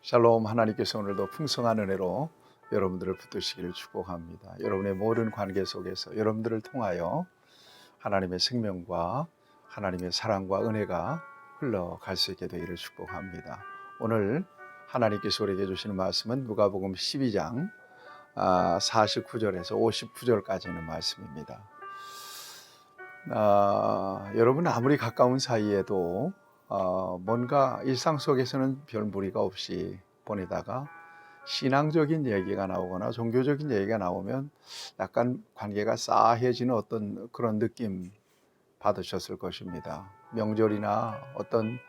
샬롬. 하나님께서 오늘도 풍성한 은혜로 여러분들을 붙드시기를 축복합니다. 여러분의 모든 관계 속에서 여러분들을 통하여 하나님의 생명과 하나님의 사랑과 은혜가 흘러갈 수 있게 되기를 축복합니다. 오늘 하나님께서 우리에게 주시는 말씀은 누가복음 12장 49절에서 59절까지 있는 말씀입니다. 여러분 아무리 가까운 사이에도 뭔가 일상 속에서는 별 무리가 없이 보내다가 신앙적인 얘기가 나오거나 종교적인 얘기가 나오면 약간 관계가 싸해지는 어떤 그런 느낌 받으셨을 것입니다. 명절이나 어떤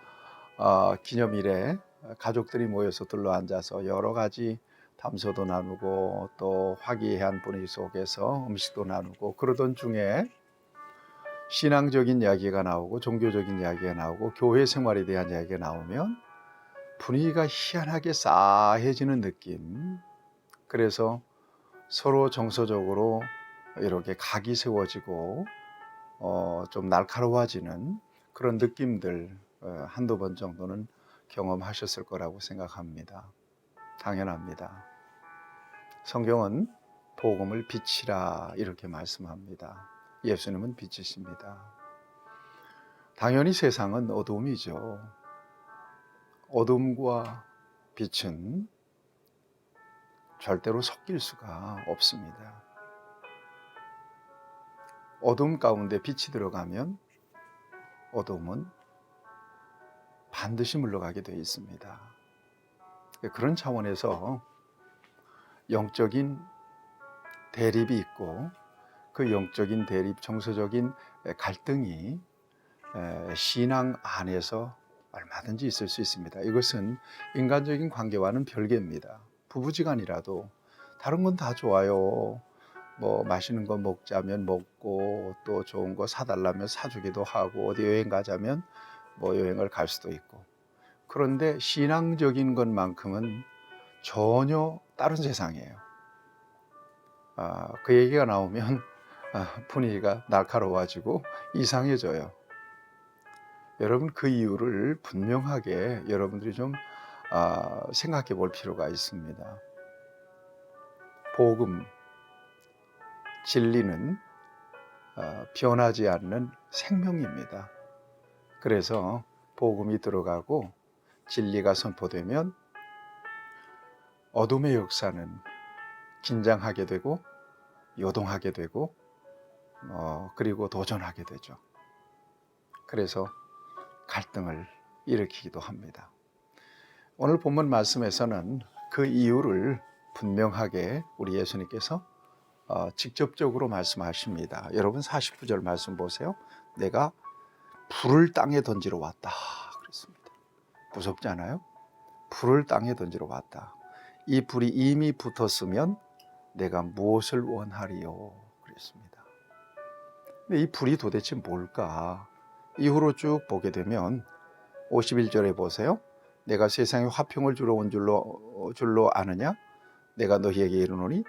기념일에 가족들이 모여서 둘러앉아서 여러 가지 담소도 나누고 또 화기애애한 분위기 속에서 음식도 나누고 그러던 중에 신앙적인 이야기가 나오고 종교적인 이야기가 나오고 교회 생활에 대한 이야기가 나오면 분위기가 희한하게 싸해지는 느낌. 그래서 서로 정서적으로 이렇게 각이 세워지고 좀 날카로워지는 그런 느낌들 한두 번 정도는 경험하셨을 거라고 생각합니다. 당연합니다. 성경은 복음을 빛이라 이렇게 말씀합니다. 예수님은 빛이십니다. 당연히 세상은 어둠이죠. 어둠과 빛은 절대로 섞일 수가 없습니다. 어둠 가운데 빛이 들어가면 어둠은 반드시 물러가게 되어 있습니다. 그런 차원에서 영적인 대립이 있고 그 영적인 대립, 정서적인 갈등이 신앙 안에서 얼마든지 있을 수 있습니다. 이것은 인간적인 관계와는 별개입니다. 부부지간이라도 다른 건 다 좋아요. 뭐 맛있는 거 먹자면 먹고 또 좋은 거 사달라면 사주기도 하고 어디 여행 가자면 뭐 여행을 갈 수도 있고. 그런데 신앙적인 것만큼은 전혀 다른 세상이에요. 그 얘기가 나오면 분위기가 날카로워지고 이상해져요. 여러분 그 이유를 분명하게 여러분들이 좀 생각해 볼 필요가 있습니다. 복음, 진리는 변하지 않는 생명입니다. 그래서 복음이 들어가고 진리가 선포되면 어둠의 역사는 긴장하게 되고 요동하게 되고 그리고 도전하게 되죠. 그래서 갈등을 일으키기도 합니다. 오늘 본문 말씀에서는 그 이유를 분명하게 우리 예수님께서 직접적으로 말씀하십니다. 여러분 49절 말씀 보세요. 내가 불을 땅에 던지러 왔다 그랬습니다. 무섭지 않아요? 불을 땅에 던지러 왔다. 이 불이 이미 붙었으면 내가 무엇을 원하리요 그랬습니다. 근데 이 불이 도대체 뭘까? 이후로 쭉 보게 되면 51절에 보세요. 내가 세상에 화평을 주러 온 줄로 아느냐? 내가 너희에게 이르노니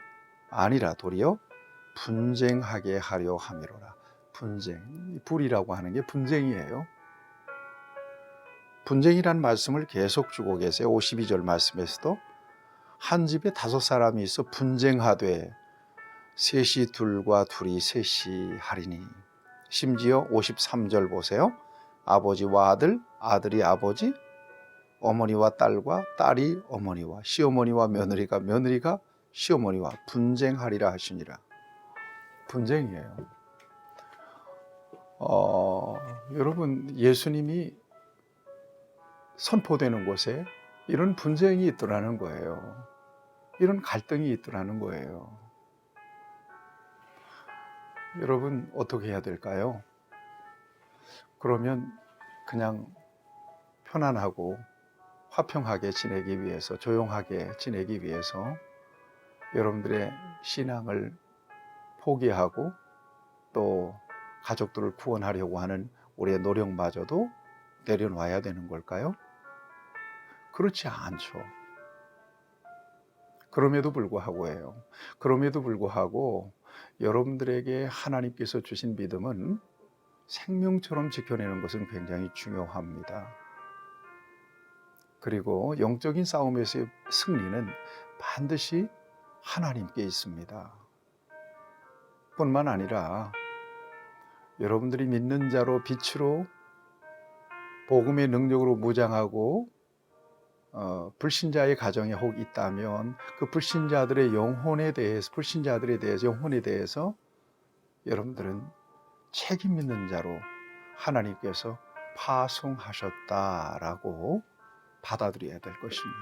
아니라 도리어 분쟁하게 하려 함이로라. 분쟁, 불이라고 하는 게 분쟁이에요. 분쟁이란 말씀을 계속 주고 계세요. 52절 말씀에서도 한 집에 5사람이 있어 분쟁하되 셋이 둘과 둘이 셋이 하리니. 심지어 53절 보세요. 아버지와 아들, 아들이 아버지, 어머니와 딸과 딸이 어머니와 시어머니와 며느리가 며느리가 시어머니와 분쟁하리라 하시니라. 분쟁이에요. 여러분 예수님이 선포되는 곳에 이런 분쟁이 있더라는 거예요. 이런 갈등이 있더라는 거예요. 여러분 어떻게 해야 될까요? 그러면 그냥 편안하고 화평하게 지내기 위해서, 조용하게 지내기 위해서 여러분들의 신앙을 포기하고 또 가족들을 구원하려고 하는 우리의 노력마저도 내려놔야 되는 걸까요? 그렇지 않죠. 그럼에도 불구하고 여러분들에게 하나님께서 주신 믿음은 생명처럼 지켜내는 것은 굉장히 중요합니다. 그리고 영적인 싸움에서의 승리는 반드시 하나님께 있습니다. 뿐만 아니라 여러분들이 믿는 자로 빛으로 복음의 능력으로 무장하고 불신자의 가정에 혹 있다면 그 불신자들의 영혼에 대해서 여러분들은 책임 있는 자로 하나님께서 파송하셨다라고 받아들여야 될 것입니다.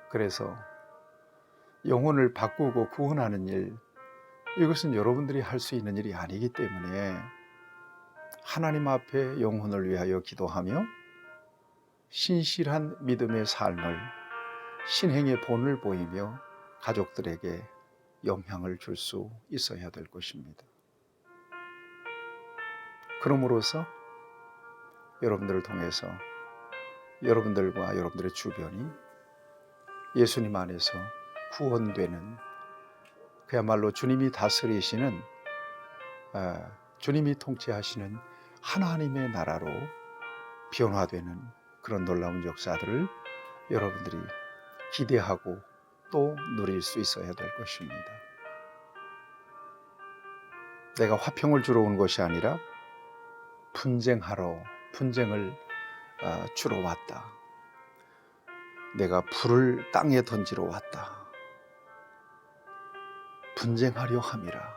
그래서 영혼을 바꾸고 구원하는 일, 이것은 여러분들이 할 수 있는 일이 아니기 때문에 하나님 앞에 영혼을 위하여 기도하며 신실한 믿음의 삶을, 신행의 본을 보이며 가족들에게 영향을 줄 수 있어야 될 것입니다. 그럼으로써 여러분들을 통해서 여러분들과 여러분들의 주변이 예수님 안에서 구원되는, 그야말로 주님이 다스리시는, 주님이 통치하시는 하나님의 나라로 변화되는 그런 놀라운 역사들을 여러분들이 기대하고 또 누릴 수 있어야 될 것입니다. 내가 화평을 주러 온 것이 아니라 분쟁을 주러 왔다. 내가 불을 땅에 던지러 왔다. 분쟁하려 함이라.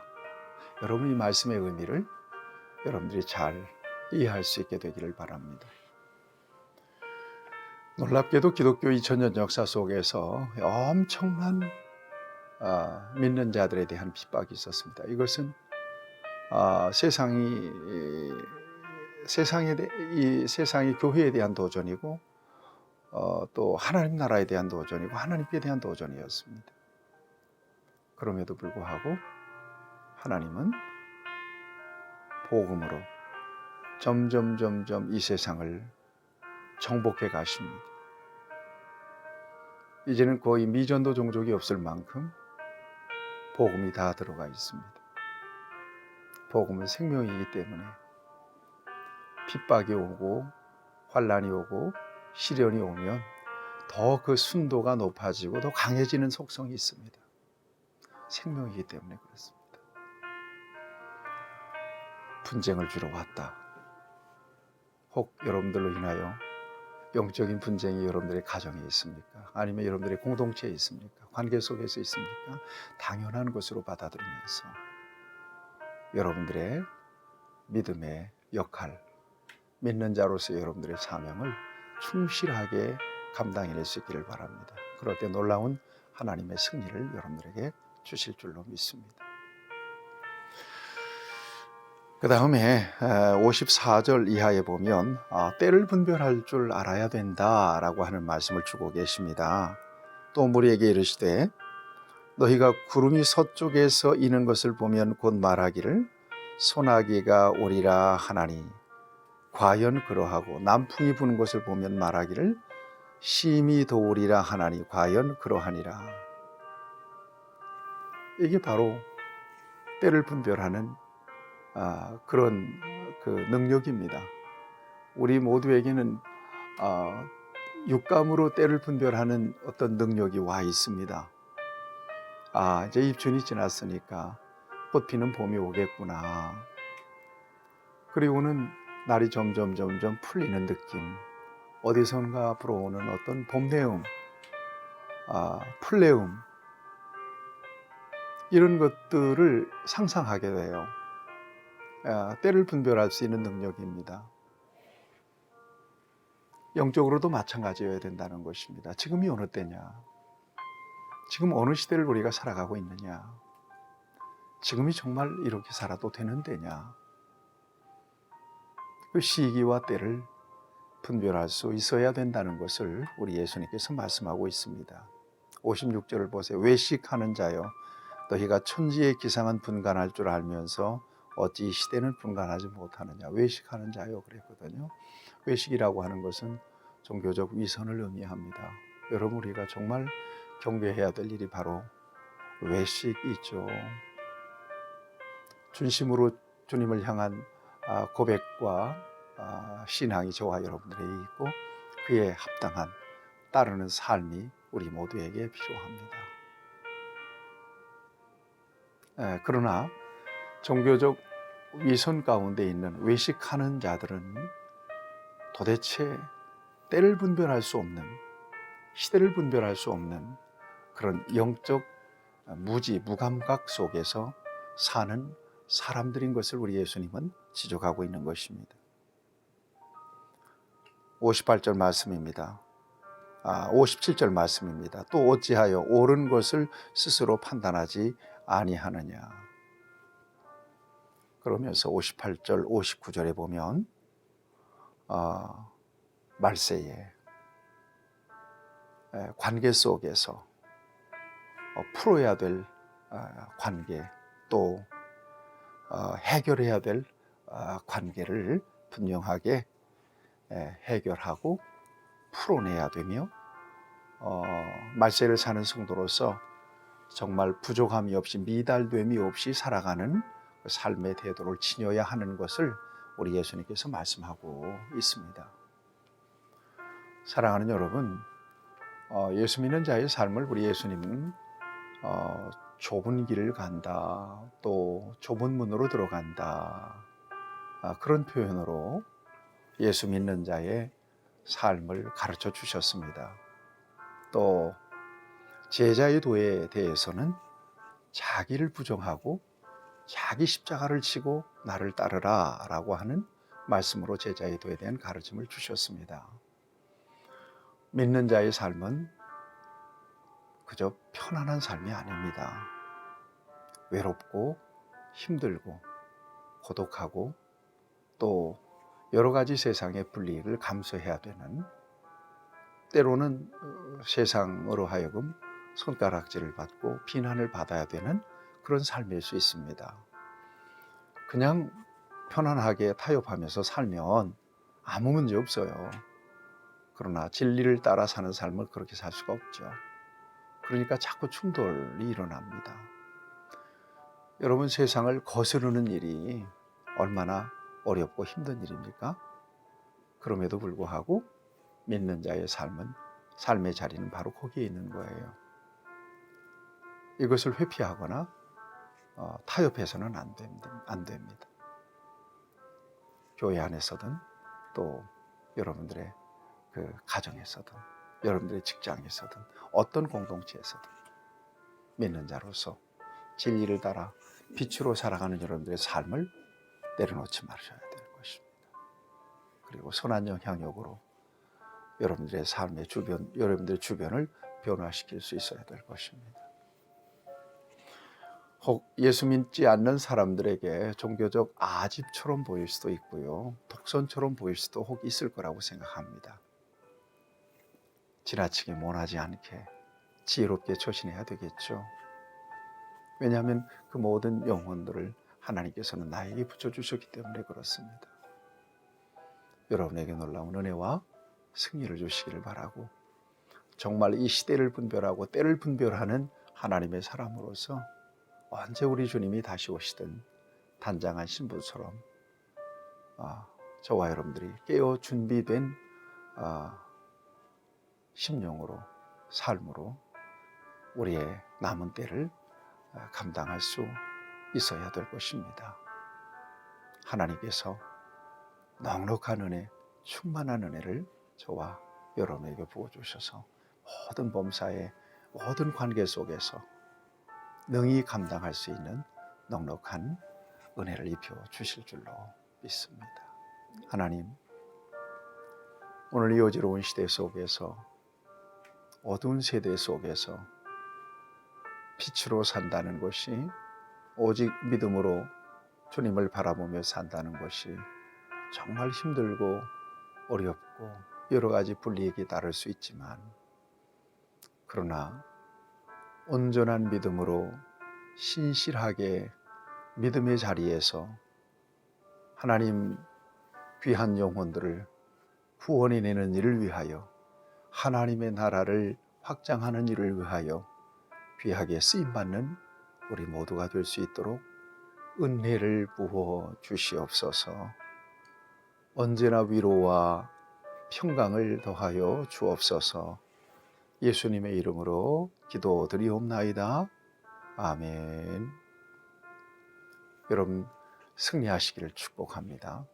여러분, 이 말씀의 의미를 여러분들이 잘 이해할 수 있게 되기를 바랍니다. 놀랍게도 기독교 2000년 역사 속에서 엄청난 믿는 자들에 대한 핍박이 있었습니다. 이것은 세상이 교회에 대한 도전이고 또 하나님 나라에 대한 도전이고 하나님께 대한 도전이었습니다. 그럼에도 불구하고 하나님은 복음으로 점점 이 세상을 정복해 가십니다. 이제는 거의 미전도 종족이 없을 만큼 복음이 다 들어가 있습니다. 복음은 생명이기 때문에 핍박이 오고 환난이 오고 시련이 오면 더 그 순도가 높아지고 더 강해지는 속성이 있습니다. 생명이기 때문에 그렇습니다. 분쟁을 주러 왔다. 혹 여러분들로 인하여 영적인 분쟁이 여러분들의 가정에 있습니까? 아니면 여러분들의 공동체에 있습니까? 관계 속에서 있습니까? 당연한 것으로 받아들이면서 여러분들의 믿음의 역할, 믿는 자로서 여러분들의 사명을 충실하게 감당해낼 수 있기를 바랍니다. 그럴 때 놀라운 하나님의 승리를 여러분들에게 주실 줄로 믿습니다. 그 다음에 54절 이하에 보면 때를 분별할 줄 알아야 된다라고 하는 말씀을 주고 계십니다. 또 무리에게 이르시되 너희가 구름이 서쪽에서 이는 것을 보면 곧 말하기를 소나기가 오리라 하나니 과연 그러하고 남풍이 부는 것을 보면 말하기를 심히 더우리라 하나니 과연 그러하니라. 이게 바로 때를 분별하는 그런 그 능력입니다. 우리 모두에게는 육감으로 때를 분별하는 어떤 능력이 와 있습니다. 이제 입춘이 지났으니까 꽃 피는 봄이 오겠구나. 그리고는 날이 점점 풀리는 느낌, 어디선가 불어오는 어떤 봄내음, 풀내음, 이런 것들을 상상하게 돼요. 때를 분별할 수 있는 능력입니다. 영적으로도 마찬가지여야 된다는 것입니다. 지금이 어느 때냐? 지금 어느 시대를 우리가 살아가고 있느냐? 지금이 정말 이렇게 살아도 되는 때냐? 그 시기와 때를 분별할 수 있어야 된다는 것을 우리 예수님께서 말씀하고 있습니다. 56절을 보세요. 외식하는 자여, 너희가 천지의 기상은 분간할 줄 알면서 어찌 이 시대는 분간하지 못하느냐. 외식하는 자여 그랬거든요. 외식이라고 하는 것은 종교적 위선을 의미합니다. 여러분, 우리가 정말 경계해야 될 일이 바로 외식이죠. 진심으로 주님을 향한 고백과 신앙이 저와 여러분들에게 있고, 그에 합당한 따르는 삶이 우리 모두에게 필요합니다. 그러나 종교적 위선 가운데 있는 외식하는 자들은 도대체 때를 분별할 수 없는, 시대를 분별할 수 없는 그런 영적 무감각 속에서 사는 사람들인 것을 우리 예수님은 지적하고 있는 것입니다. 58절 말씀입니다. 57절 말씀입니다. 또 어찌하여 옳은 것을 스스로 판단하지 아니하느냐. 그러면서 58절, 59절에 보면 말세에 관계 속에서 풀어야 될 관계, 또 해결해야 될 관계를 분명하게 해결하고 풀어내야 되며, 말세를 사는 성도로서 정말 부족함이 없이 미달됨이 없이 살아가는 그 삶의 태도를 지녀야 하는 것을 우리 예수님께서 말씀하고 있습니다. 사랑하는 여러분, 예수 믿는 자의 삶을 우리 예수님은 좁은 길을 간다, 또 좁은 문으로 들어간다, 그런 표현으로 예수 믿는 자의 삶을 가르쳐 주셨습니다. 또 제자의 도에 대해서는 자기를 부정하고 자기 십자가를 지고 나를 따르라 라고 하는 말씀으로 제자의 도에 대한 가르침을 주셨습니다. 믿는 자의 삶은 그저 편안한 삶이 아닙니다. 외롭고 힘들고 고독하고 또 여러 가지 세상의 불이익을 감수해야 되는, 때로는 세상으로 하여금 손가락질을 받고 비난을 받아야 되는 그런 삶일 수 있습니다. 그냥 편안하게 타협하면서 살면 아무 문제 없어요. 그러나 진리를 따라 사는 삶을 그렇게 살 수가 없죠. 그러니까 자꾸 충돌이 일어납니다. 여러분, 세상을 거스르는 일이 얼마나 어렵고 힘든 일입니까? 그럼에도 불구하고 믿는 자의 삶의 자리는 바로 거기에 있는 거예요. 이것을 회피하거나 타협해서는 안 됩니다. 교회 안에서든 또 여러분들의 그 가정에서든 여러분들의 직장에서든 어떤 공동체에서든 믿는 자로서 진리를 따라 빛으로 살아가는 여러분들의 삶을 내려놓지 마셔야 될 것입니다. 그리고 선한 영향력으로 여러분들의 삶의 여러분들의 주변을 변화시킬 수 있어야 될 것입니다. 혹 예수 믿지 않는 사람들에게 종교적 아집처럼 보일 수도 있고요, 독선처럼 보일 수도 혹 있을 거라고 생각합니다. 지나치게 모나지 않게 지혜롭게 처신해야 되겠죠. 왜냐하면 그 모든 영혼들을 하나님께서는 나에게 붙여주셨기 때문에 그렇습니다. 여러분에게 놀라운 은혜와 승리를 주시기를 바라고, 정말 이 시대를 분별하고 때를 분별하는 하나님의 사람으로서 언제 우리 주님이 다시 오시든 단장한 신부처럼 저와 여러분들이 깨어 준비된 심령으로, 삶으로 우리의 남은 때를 감당할 수 있어야 될 것입니다. 하나님께서 넉넉한 은혜, 충만한 은혜를 저와 여러분에게 부어주셔서 모든 범사의 모든 관계 속에서 능히 감당할 수 있는 넉넉한 은혜를 입혀 주실 줄로 믿습니다. 하나님, 오늘 이 어지러운 시대 속에서, 어두운 세대 속에서 빛으로 산다는 것이, 오직 믿음으로 주님을 바라보며 산다는 것이 정말 힘들고 어렵고 여러 가지 불이익이 따를 수 있지만, 그러나 온전한 믿음으로 신실하게 믿음의 자리에서 하나님 귀한 영혼들을 구원해내는 일을 위하여, 하나님의 나라를 확장하는 일을 위하여 귀하게 쓰임받는 우리 모두가 될 수 있도록 은혜를 부어 주시옵소서. 언제나 위로와 평강을 더하여 주옵소서. 예수님의 이름으로 기도드리옵나이다. 아멘. 여러분 승리하시기를 축복합니다.